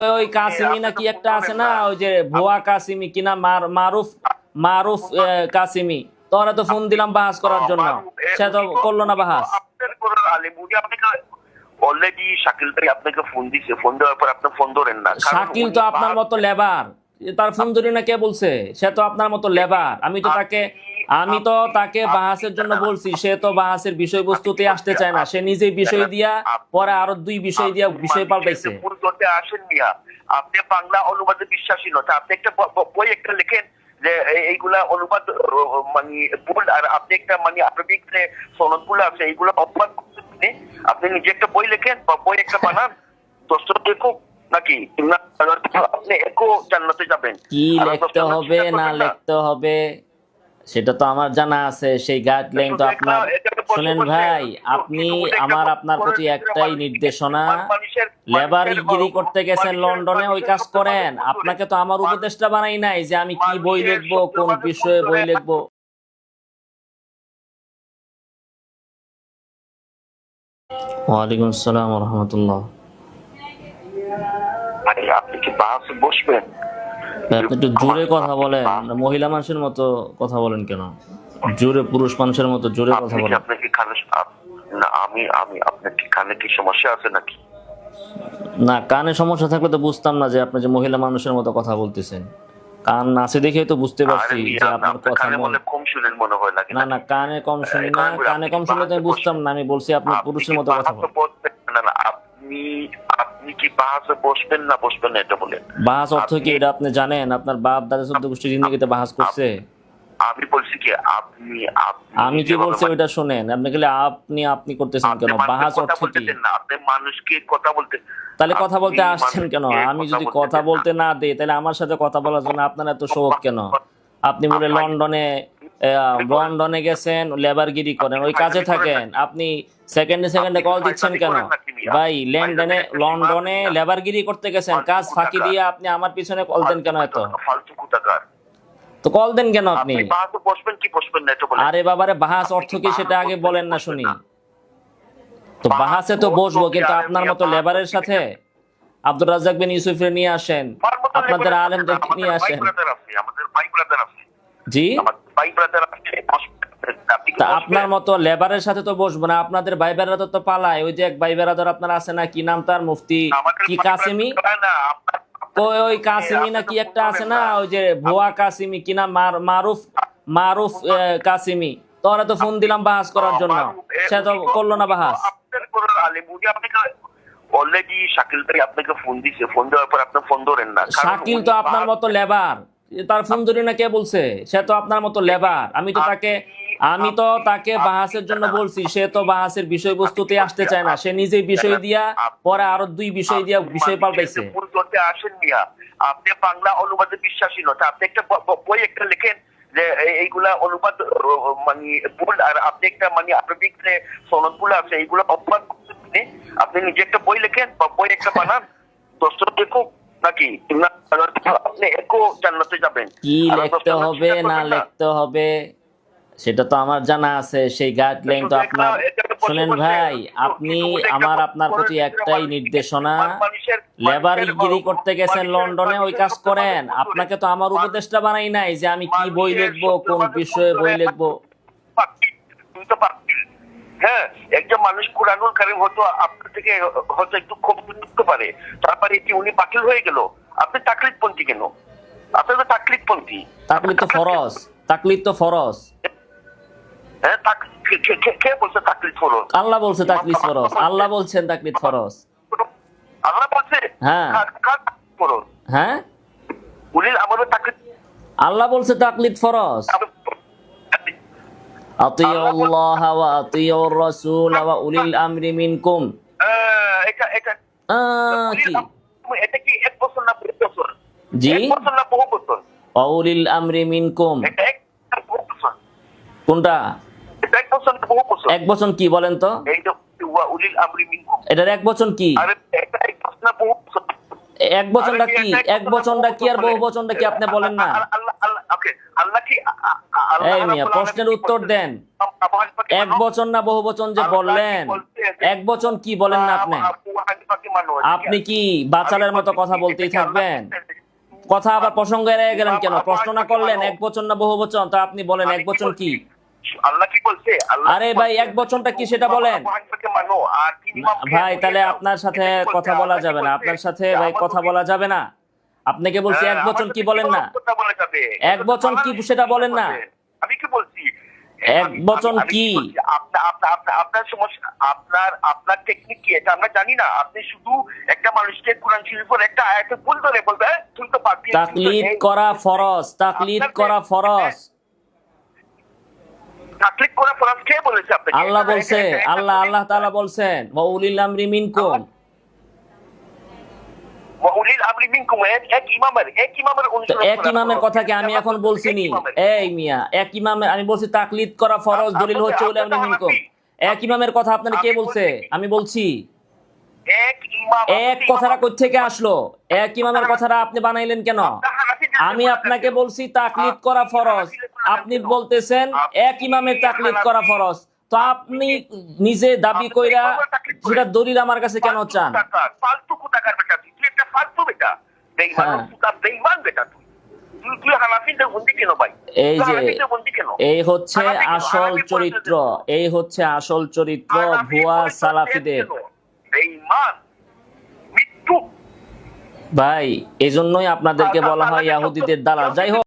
ওই কাসিমি নাকি একটা আছে না, ওই যে ভুয়া কাসিমি কিনা মারুফ মারুফ কাসিমি, তোরা তো ফোন দিলাম বাহাস করার জন্য, সে তো করলো না বাহাস। অলরেডি শাকিল ভাই আপনাকে ফোন দিছে, ফোন দেওয়ার পর আপনি ফোন ধরেন না। শাকিল তো আপনার মতো লেবার, তার ফোন ধরি না কে বলছে? সে তো আপনার মতো লেবার। আমি তো তাকে বাহাসের জন্য বলছি, সে তো বাহাসের বিষয়বস্তুতে আসতে চায় না, সে নিজেই বিষয় দিয়া পরে আরো দুই বিষয় দিয়া বিষয় পাল্টাইছে। ভুল করতে আসেন মিয়া, আপনি বাংলা অনুবাদে বিশ্বাসী নয়, আপনি একটা বই একটা লেখেন যে এইগুলা অনুবাদ মানে ভুল, আর আপনি একটা মানে আরবিক যে সনদ গুলো আছে এইগুলো অপমান করতে, আপনি নিজে একটা বই লেখেন বা বই একটা বানান, দোস্ত দেখুক নাকি আপনি একো জান্নাতে যাবেন। কি লিখতে হবে না লিখতে হবে সেটা তো আমার জানা আছে, সেই গাইডলাইন তো আপনার। শুনেন ভাই, আপনি আপনার প্রতি একটাই নির্দেশনা, লেবারগিরি করতে গেছেন লন্ডনে, ওই কাজ করেন। আপনাকে তো আমার উপদেষ্টা বানাই নাই যে আমি কি বই লিখবো, কোন বিষয়ে বই লিখবো। ওয়ালাইকুম আসসালাম ওয়া রাহমাতুল্লাহ। আপনি কি বাস বসবেন? আপনি একটু জোরে কথা বলেন, মহিলা মানুষের মতো কথা বলেন কেন? জোরে, পুরুষ মানুষের মতো জোরে কথা বলেন। আপনি কি কানে না, আমি আপনার কি কানে কি সমস্যা আছে নাকি? না, কানে সমস্যা থাকলে তো বুঝতাম না যে আপনি যে মহিলা মানুষের মতো কথা বলতেছেন। কান আছে দেখেই তো বুঝতে পারছি যে আপনার কথা কম শুনেন মনে হয় লাগে। না না, কানে কম শুনি না, কানে কম শুনলে তো আমি বুঝতাম না। আমি বলছি আপনি পুরুষের মতো কথা বলেন। না, আপনি কি বাসে বসবেন না বসবেন না এটা বলেন। বাহাস অর্থ কি এটা আপনি জানেন? আপনার বাপ দাদা চোদ্দ গোষ্ঠী জিন্দেগিতে বাহাস করছে? আমি বলছি কি আমি কি বলছি ওইটা শুনেন। আপনি গেলে আপনি করতেছেন কেন? বাহাস অর্থ কি? আপনি মানুষকে কথা বলতে, তাহলে কথা বলতে আসছেন কেন? আমি যদি কথা বলতে না দেই তাহলে আমার সাথে কথা বলার জন্য আপনার এত শৌক কেন? আপনি বলে লন্ডনে গেছেন, লেবারগিরি করেন, ওই কাজে থাকেন, আপনি সেকেন্ডে সেকেন্ডে কল দিচ্ছেন কেন? ভাই, লন্ডনে লেবারগিরি করতে গেছেন, কাজ ফাঁকি দিয়ে আপনি আমার পিছনে কল দেন কেন? এত ফালতু কোথাকার তো কল দেন কেন আপনি? বসবেন কি বসবেন না এটা বলেন। আরে বাবারে, বাহাস অর্থ কি সেটা আগে বলেন না শুনি। তো বাহাসে তো বসবো, কিন্তু আপনার মতো লেবারের সাথে আব্দুর রাজ্জাক বিন ইউসুফের নিয়ে আসেন, আপনাদের আলেমদেরকে নিয়ে আসেন। জি, তা আপনার মতো লেবারের সাথে তো বসবো না। আপনাদের ভাই বেড়াদার তো পালায়, ওই যে এক ভাই বেড়াদার আপনার আছে না, কি নাম তার, মুফতি কি কাসিমি, ওই কাসিমি না কি একটা আছে না, ওই যে ভুয়া কাসিমি কিনা মারুফ মারুফ কাসিমি, তোরা তো ফোন দিলাম বাহাস করার জন্য, সে তো করলো না বাহাস। অলরেডি শাকিল ভাই আপনাকে ফোন দিছে, ফোন দেওয়ার পর আপনি ফোন ধরেন না। শাকিল তো আপনার মতো লেবার, তার ফোন ধরি না কে বলছে? সে তো আপনার মতো লেবার। আমি তো তাকে বাহাসের জন্য বলছি, সে তো বাহাসের বিষয়বস্তুতে আসতে চায় না, সে নিজেই বিষয় দিয়া পরে আরো দুই বিষয় দিয়া বিষয় পাল্টাইছে। ভুল করতে আসেন মিয়া, আপনি বাংলা অনুবাদে বিশ্বাসী নয়, আপনি একটা বই একটা লেখেন যে এইগুলা অনুবাদ মানে ভুল, আর আপনি একটা মানে আরবিক যে সনদ গুলো আছে এইগুলো অপমান করতে, আপনি নিজে একটা বই লেখেন বা বই একটা বানান, দোস্ত দেখুক নাকি আপনি একো জান্নাতে যাবেন। কি লিখতে হবে না লিখতে হবে সেটা তো আমার জানা আছে, সেই গাইডলাইন তো আপনার। শুনেন ভাই, আপনি আপনার প্রতি একটাই নির্দেশনা, লেবারগিরি করতে গেছেন লন্ডনে, ওই কাজ করেন। আপনাকে তো আমার উপদেষ্টা বানাই নাই যে আমি কি বই লিখবো, কোন বিষয়ে বই লিখবো। হ্যাঁ, একজন মানুষ কুরআনুল কারীম হয়তো আপনার থেকে হয়তো একটু কম বুঝতে পারে, তারপরে কি উনি বাতিল হয়ে গেল? আপনি তাকলিদপন্থী কেন? আপনি তো তাকলিদপন্থী। তাকলিদ তো ফরজ, তাকলিদ তো ফরজ। হ্যাঁ, কে বলছে তাকলিদ ফরজ? আল্লাহ বলছে তাকলিদ ফরজ। আল্লাহ বলছেন তাকলিদ ফরজ। আল্লাহ বলছে? হ্যাঁ ফরজ। হ্যাঁ, উলিল আমরে তাকলিদ, আল্লাহ বলছে তাকলিদ ফরজ। আতিউল্লাহ ওয়া আতিউর রাসূল ওয়া উলিল আমরি মিনকুম। এটা কি এক বছর না 5 বছর? জি, এক বছর না বহু বছর? উলিল আমরি মিনকুম, এটা এক বছর। কোনটা? এটা এক বছর না বহু বছর? এক বছর কি বলেন তো? এই যে উলিল আমরি মিনকুম, এটার এক বছর কি? আরে এটা এক বছর না বহু বছর? এক বচনটা কি? এক বচনটা কি আর বহু বচনটা কি আপনি বলেন না? আল্লাহ কি? এই মিয়া, প্রশ্নের উত্তর দেন। এক বচন না বহু বচন যে বললেন, এক বচন কি বলেন না আপনি? মানুষ। আপনি কি বাচালের মতো কথা বলতেই থাকবেন? কথা আবার প্রসঙ্গ এড়িয়ে গেলেন কেন? প্রশ্ন না করলেন এক বচন না বহু বচন, তা আপনি বলেন এক বচন কি? আল্লাহ কি বলছে? আরে ভাই এক বচনটা কি সেটা বলেন। ভাই তাহলে আপনার সাথে কথা বলা যাবে না, আপনার সাথে ভাই কথা বলা যাবে না। আপনাকে বলছি এক বচন কি বলেন না, এক বচন কি সেটা বলেন না। আমি কি বলছি? এক বচন কি? আপনার সমস্যা, আপনার টেকনিক কি এটা আমরা জানি না। আপনি শুধু একটা মানুষকে কোরআন শরীফের একটা আয়াতে ভুল ধরে বলবে তুই তো পারবি। তাকলিদ করা ফরজ, তাকলিদ করা ফরজ। তাকলিদ করা ফরজ কে বলেছে আপনাকে? আল্লাহ বলছে, আল্লাহ তাআলা বলছেন ওয়া উলিল আমরি মিনকুম। ওয়াউলিল আমরি মিনকুম, এক ইমামের অনুসরণ। এক ইমামের কথা কি আমি এখন বলছিনি? এই মিয়া, এক ইমামের আমি বলছি তাকলিদ করা ফরজ, দলিল হচ্ছে উলিল আমরি মিনকুম। এক ইমামের কথা আপনাদের কে বলছে? আমি বলছি এক ইমাম। এক কথাটা কই থেকে আসলো? এক ইমামের কথাটা আপনি বানাইলেন কেন? আমি আপনাকে বলছি তাকলিদ করা ফরজ, আপনি বলতেছেন এক ইমামের তাকলিদ করা ফরজ। তো আপনি নিজে দাবি কইরা সেটা দলিল আমার কাছে কেন চান? ফালতু কোথাকার বেটা তুই? তুই একটা ফালতু বেটা, বেঈমান, বেঈমান বেটা তুই। তুই হানাফিদের বন্দি কেন ভাই? এই যে এই হচ্ছে আসল চরিত্র, এই হচ্ছে আসল চরিত্র ভুয়া সালাফিদের। বেঈমান, মৃত্যু। ভাই এজন্যই আপনাদেরকে বলা হয় ইহুদিদের দালাল। যাই হোক।